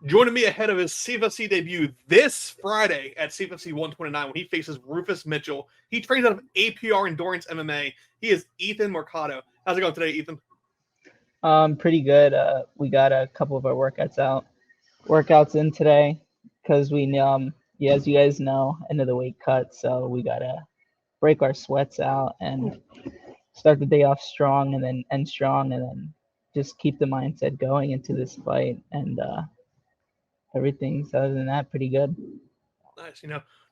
joining me ahead of his CFFC debut this Friday at CFFC 129 when he faces Rufus Mitchell. He trains out of APR Endurance MMA. He is Ethen Mercado. How's it going today, Ethen? Pretty good. We got a couple of our workouts in today because yeah, as you guys know, end of the weight cut, so we gotta break our sweats out and start the day off strong and then end strong and then just keep the mindset going into this fight and everything's other than that pretty good. Nice.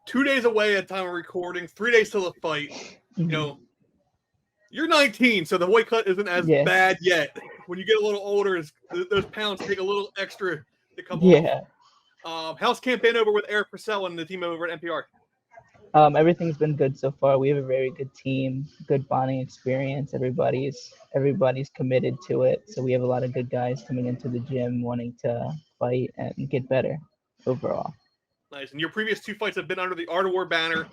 2 days away at time of recording, 3 days till the fight. You're 19, so the weight cut isn't as bad yet. When you get a little older, those pounds take a little extra to come off. How's camp been over with Eric Purcell and the team over at NPR? Everything's been good so far. We have a very good team, good bonding experience. Everybody's committed to it. So we have a lot of good guys coming into the gym wanting to fight and get better overall. Nice. And your previous two fights have been under the Art of War banner,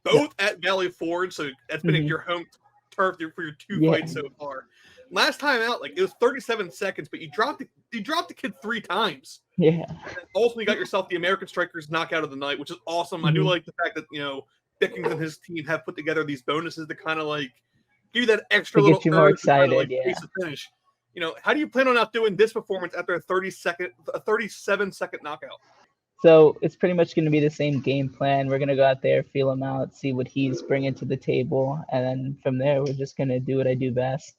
both at Valley Forge. So that's been your home turf for your two fights so far. Last time out, it was 37 seconds, but you dropped the kid 3 times. Yeah. And ultimately got yourself the American Strikers knockout of the night, which is awesome. I do like the fact that, Bickings and his team have put together these bonuses to kind of give you that extra little get you more excited, pace of finish. How do you plan on outdoing this performance after a 37-second knockout? So it's pretty much going to be the same game plan. We're going to go out there, feel him out, see what he's bringing to the table. And then from there, we're just going to do what I do best.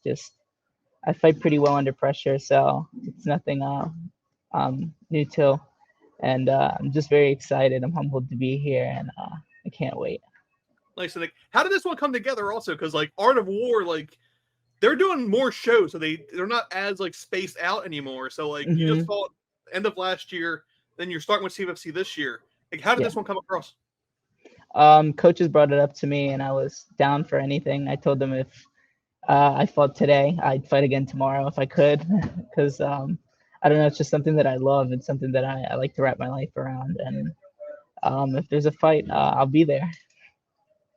I fight pretty well under pressure, so it's nothing new to. And I'm just very excited. I'm humbled to be here, and I can't wait. Nice. And how did this one come together also? Because Art of War, they're doing more shows, so they're not as spaced out anymore. So you just fought end of last year, then you're starting with CFFC this year. How did this one come across? Coaches brought it up to me, and I was down for anything. I told them if I fought today, I'd fight again tomorrow if I could, because I don't know, it's just something that I love and something that I like to wrap my life around. And if there's a fight, I'll be there.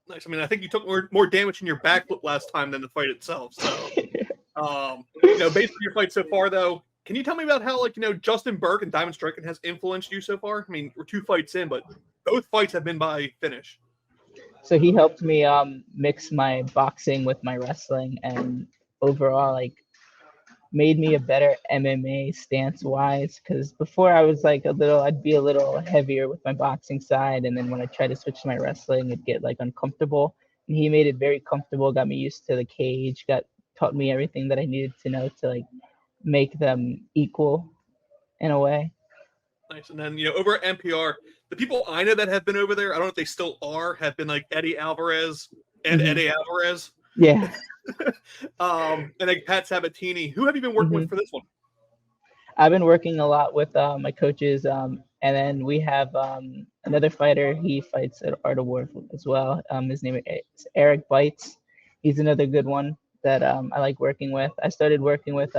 Nice. I think you took more damage in your back flip last time than the fight itself. So, based on your fight so far, though, can you tell me about how, Justin Burke and Diamond Striking has influenced you so far? We're 2 fights in, but both fights have been by finish. So he helped me mix my boxing with my wrestling, and overall, made me a better MMA stance-wise. Because before I was I'd be a little heavier with my boxing side, and then when I tried to switch to my wrestling, it'd get uncomfortable. And he made it very comfortable, got me used to the cage, taught me everything that I needed to know to make them equal in a way. Nice. And then, over at NPR, the people I know that have been over there, I don't know if they still are, have been Eddie Alvarez and Eddie Alvarez. Yeah. And Pat Sabatini. Who have you been working with for this one? I've been working a lot with my coaches. And then we have another fighter. He fights at Art of War as well. His name is Eric Bites. He's another good one that I like working with. I started working with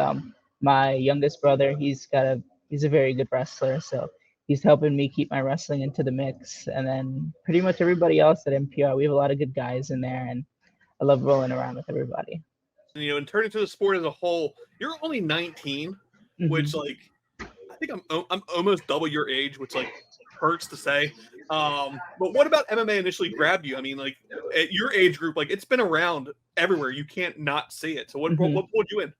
my youngest brother. He's a very good wrestler, so he's helping me keep my wrestling into the mix. And then pretty much everybody else at NPR, we have a lot of good guys in there, and I love rolling around with everybody. And turning to the sport as a whole, you're only 19, which I think I'm almost double your age, which hurts to say. But what about MMA initially grabbed you? At your age group, it's been around everywhere. You can't not see it. So what pulled you in?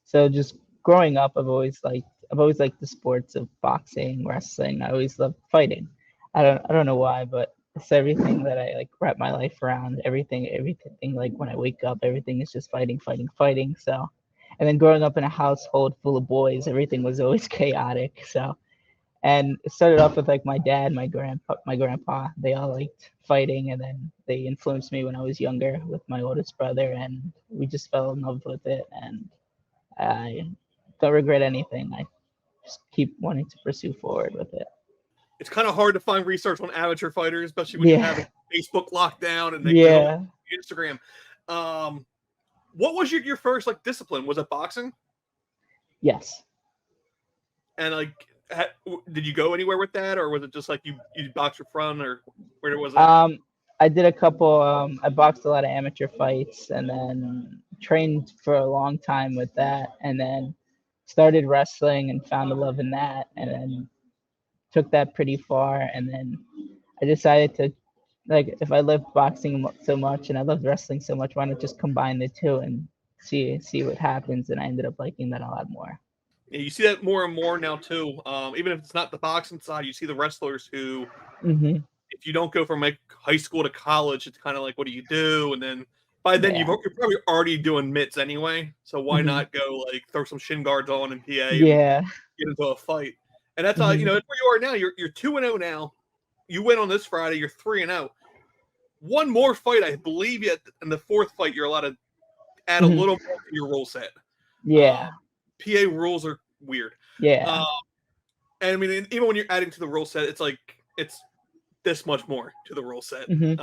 So just growing up, I've always liked the sports of boxing, wrestling. I always loved fighting. I don't know why, but it's everything that I wrap my life around. Everything. When I wake up, everything is just fighting. So, and then growing up in a household full of boys, everything was always chaotic. So, and it started off with my dad, my grandpa. They all liked fighting, and then they influenced me when I was younger with my oldest brother, and we just fell in love with it. And I don't regret anything. I just keep wanting to pursue forward with it. It's kind of hard to find research on amateur fighters, especially when you have Facebook locked down and Instagram. What was your first discipline? Was it boxing? Yes. And did you go anywhere with that, or was it just you boxed for fun, or where was it? I did a couple. I boxed a lot of amateur fights, and then trained for a long time with that, and then started wrestling and found a love in that, and then took that pretty far. And then I decided to, like, if I loved boxing so much and I loved wrestling so much, why not just combine the two and see what happens? And I ended up liking that a lot more. Yeah, you see that more and more now too. Even if it's not the boxing side, you see the wrestlers who, Hmm. if you don't go from like high school to college, it's kind of like, what do you do? And then by then Yeah. you're probably already doing mitts anyway. So why Hmm. not go like throw some shin guards on in PA and Yeah. get into a fight? And that's Hmm. that's where you are now. You're 2-0 now. You win on this Friday. You're 3-0. One more fight, I believe. Yet in the fourth fight, you're allowed to add a Hmm. little more to your rule set. Yeah. PA rules are weird. Yeah. And I mean, even when you're adding to the rule set, it's like it's this much more to the rule set. Hmm.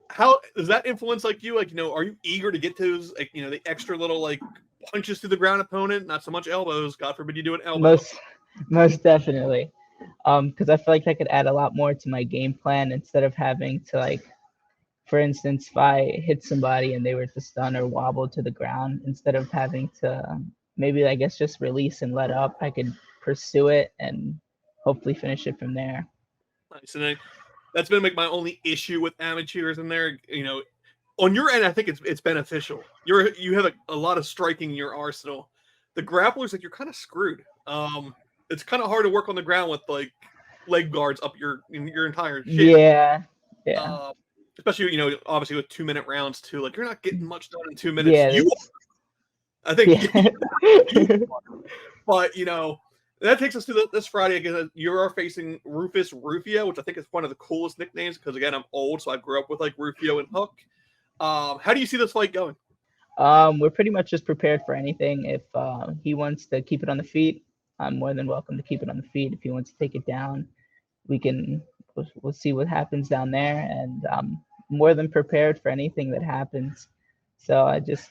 How does that influence like you? Like, are you eager to get to those, like, the extra little like punches to the ground opponent? Not so much elbows. God forbid you do an elbow. Most definitely. Because I feel like I could add a lot more to my game plan instead of having to, like, for instance, if I hit somebody and they were to stun or wobble to the ground, instead of having to maybe, I guess, just release and let up, I could pursue it and hopefully finish it from there. Nice. And that's been like my only issue with amateurs in there. On your end, I think it's beneficial. You have a lot of striking in your arsenal. The grapplers, like, you're kind of screwed. It's kind of hard to work on the ground with like leg guards up your entire shin. Yeah. Yeah. Especially obviously with 2-minute rounds too. Like, you're not getting much done in 2 minutes. Yeah. I think. Yeah. But that takes us to this Friday again. You are facing Rufio, which I think is one of the coolest nicknames because, again, I'm old, so I grew up with like Rufio and Hook. How do you see this fight going? We're pretty much just prepared for anything. If he wants to keep it on the feet, I'm more than welcome to keep it on the feet. If he wants to take it down, we'll see what happens down there, and I'm more than prepared for anything that happens. So I just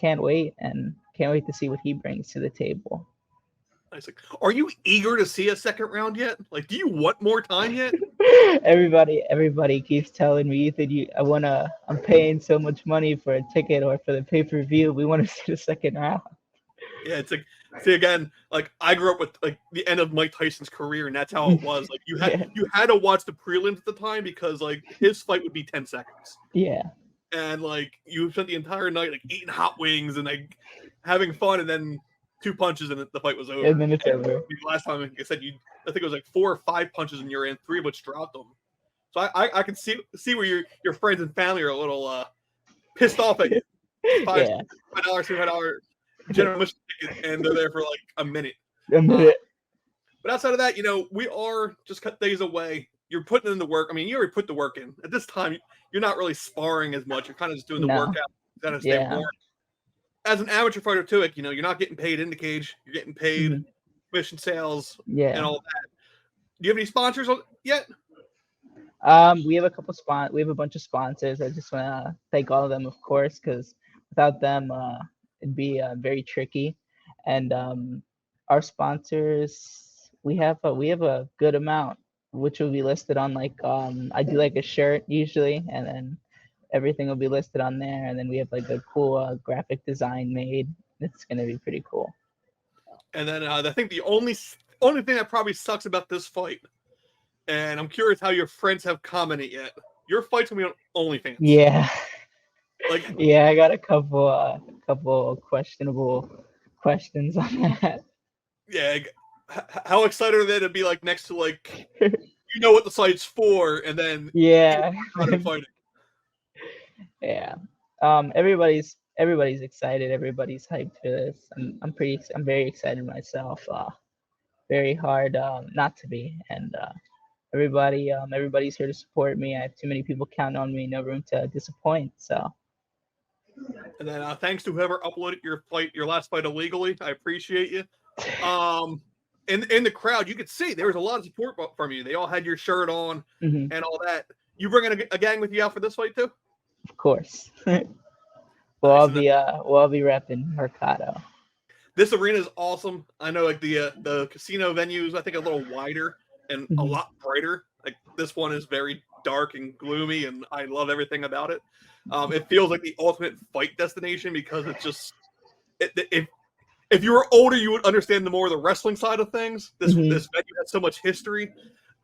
can't wait to see what he brings to the table. Nice. Are you eager to see a second round yet? Like, do you want more time yet? Everybody keeps telling me, Ethan, I'm paying so much money for a ticket or for the pay-per-view. We want to see the second round. Yeah, it's like, see, again, like, I grew up with like the end of Mike Tyson's career, and that's how it was. Like, you had to watch the prelims at the time because like his fight would be 10 seconds. Yeah. And like you spent the entire night like eating hot wings and like having fun, and then 2 punches and the fight was over. And then it's over. Last time, like I said, I think it was like 4 or 5 punches and you're in, 3 of which dropped them. So I can see where your friends and family are a little pissed off at you. $5 general admission ticket, and they're there for like a minute. But outside of that, we are just days away. You're putting in the work. I mean, you already put the work in. At this time, you're not really sparring as much. You're kind of just doing the workout. You kind of stay warm. As an amateur fighter too, you're not getting paid in the cage. You're getting paid commission sales and all that. Do you have any sponsors yet? We have we have a bunch of sponsors. I just want to thank all of them, of course, because without them, it'd be very tricky. And our sponsors, we have a good amount, which will be listed on, like, I do like a shirt usually, and then everything will be listed on there. And then we have like a cool graphic design made. It's gonna be pretty cool. And then I think the only thing that probably sucks about this fight, and I'm curious how your friends have commented yet. Your fight's gonna be on OnlyFans. Yeah. Like, yeah, I got a couple questionable questions on that. Yeah, how excited are they to be like next to like what the site's for, and then fighting. Yeah. Everybody's excited. Everybody's hyped for this. I'm very excited myself. Very hard not to be. And everybody's here to support me. I have too many people counting on me. No room to disappoint. So. And then thanks to whoever uploaded your last fight illegally. I appreciate you. In the crowd, you could see there was a lot of support from you. They all had your shirt on and all that. You bringing a gang with you out for this fight too? Of course. We'll all be repping Mercado. This arena is awesome. I know, like, the casino venues, I think, a little wider and a lot brighter. Like, this one is very dark and gloomy, and I love everything about it. It feels like the ultimate fight destination because it's just if you were older, you would understand the more of the wrestling side of things. This Mhm. this venue has so much history.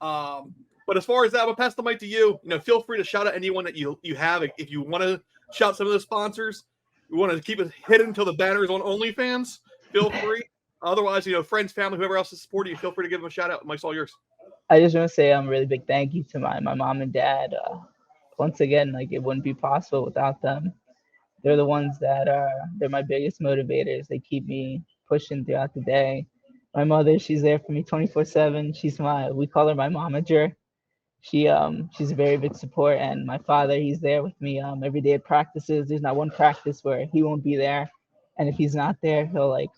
But as far as that, I'll pass the mic to you. Feel free to shout out anyone that you have. If you want to shout some of the sponsors, we want to keep it hidden until the banner is on OnlyFans. Feel free. Otherwise, friends, family, whoever else is supporting you, feel free to give them a shout out. Mike's all yours. I just want to say a really big thank you to my mom and dad. Once again, like it wouldn't be possible without them. They're the ones that they're my biggest motivators. They keep me pushing throughout the day. My mother, she's there for me 24/7. We call her my momager. She's a very big support, and my father, he's there with me every day at practices. There's not one practice where he won't be there, and if he's not there, he'll like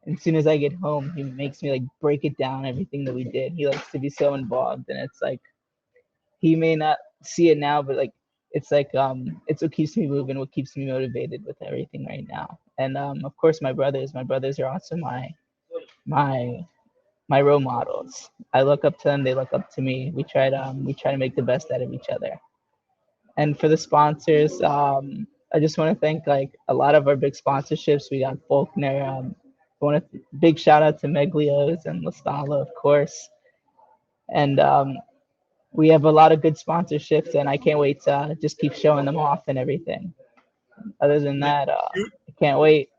as soon as I get home, he makes me like break it down everything that we did. He likes to be so involved, and it's like he may not see it now, but like it's it's what keeps me moving, what keeps me motivated with everything right now. And of course my brothers are also my my role models. I look up to them, they look up to me. We try to make the best out of each other. And for the sponsors, I just want to thank like a lot of our big sponsorships. We got Faulkner. I want to big shout out to Meglios and Lastala, of course. And we have a lot of good sponsorships, and I can't wait to just keep showing them off and everything. Other than that, I can't wait.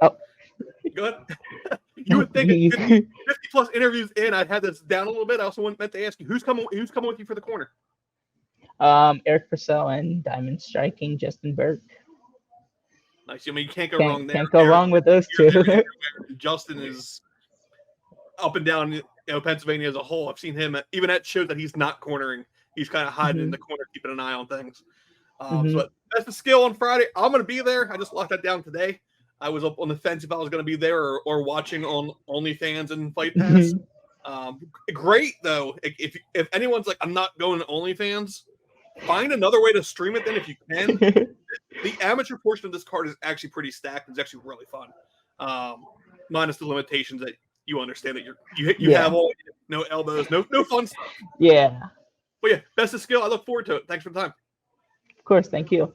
Oh, Good. You would think at 50 plus interviews in, I'd have this down a little bit. I also meant to ask you who's coming with you for the corner. Eric Purcell and Diamond Striking, Justin Burke. Nice. I mean, you can't go wrong there. Can't go wrong with those two. Justin is up and down, Pennsylvania as a whole. I've seen him even at shows that he's not cornering. He's kind of hiding in the corner, keeping an eye on things. So that's the skill on Friday. I'm going to be there. I just locked that down today. I was up on the fence if I was going to be there or watching on OnlyFans and Fight Pass. Great though. If anyone's like, I'm not going to OnlyFans, find another way to stream it then if you can. The amateur portion of this card is actually pretty stacked. It's actually really fun. Minus the limitations that you understand that you have all no elbows, no fun stuff. Yeah. But yeah, best of skill. I look forward to it. Thanks for the time. Of course, thank you.